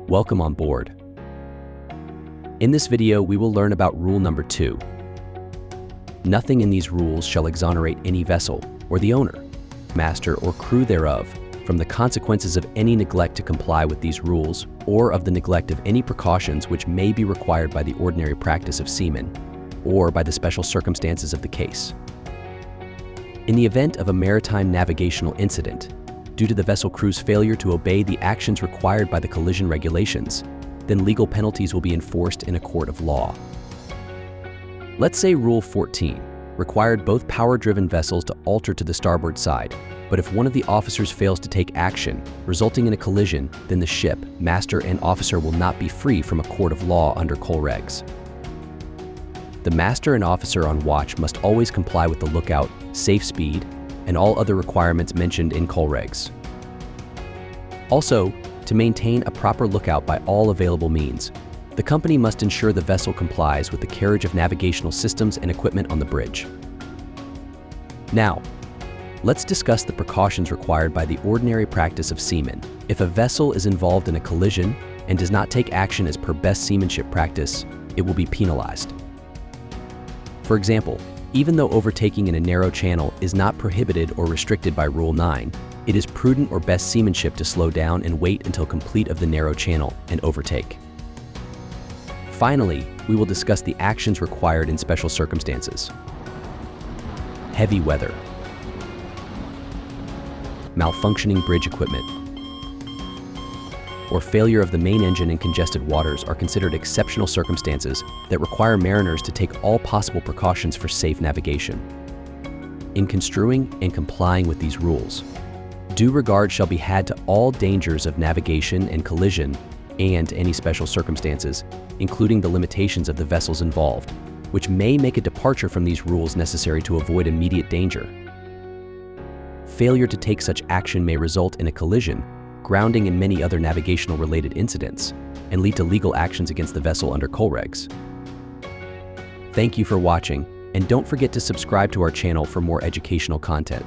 Welcome on board. In this video, we will learn about rule number 2. Nothing in these rules shall exonerate any vessel, or the owner, master, or crew thereof, from the consequences of any neglect to comply with these rules, or of the neglect of any precautions which may be required by the ordinary practice of seamen, or by the special circumstances of the case. In the event of a maritime navigational incident, due to the vessel crew's failure to obey the actions required by the collision regulations, then legal penalties will be enforced in a court of law. Let's say Rule 14 required both power-driven vessels to alter to the starboard side, but if one of the officers fails to take action, resulting in a collision, then the ship, master, and officer will not be free from a court of law under COLREGS. The master and officer on watch must always comply with the lookout, safe speed, and all other requirements mentioned in COLREGS. Also, to maintain a proper lookout by all available means, the company must ensure the vessel complies with the carriage of navigational systems and equipment on the bridge. Now, let's discuss the precautions required by the ordinary practice of seamen. If a vessel is involved in a collision and does not take action as per best seamanship practice, it will be penalized. For example, even though overtaking in a narrow channel is not prohibited or restricted by Rule 9, it is prudent or best seamanship to slow down and wait until complete of the narrow channel and overtake. Finally, we will discuss the actions required in special circumstances. Heavy weather, malfunctioning bridge equipment, or failure of the main engine in congested waters are considered exceptional circumstances that require mariners to take all possible precautions for safe navigation. In construing and complying with these rules, due regard shall be had to all dangers of navigation and collision and any special circumstances, including the limitations of the vessels involved, which may make a departure from these rules necessary to avoid immediate danger. Failure to take such action may result in a collision, grounding, and many other navigational-related incidents, and lead to legal actions against the vessel under COLREGS. Thank you for watching, and don't forget to subscribe to our channel for more educational content.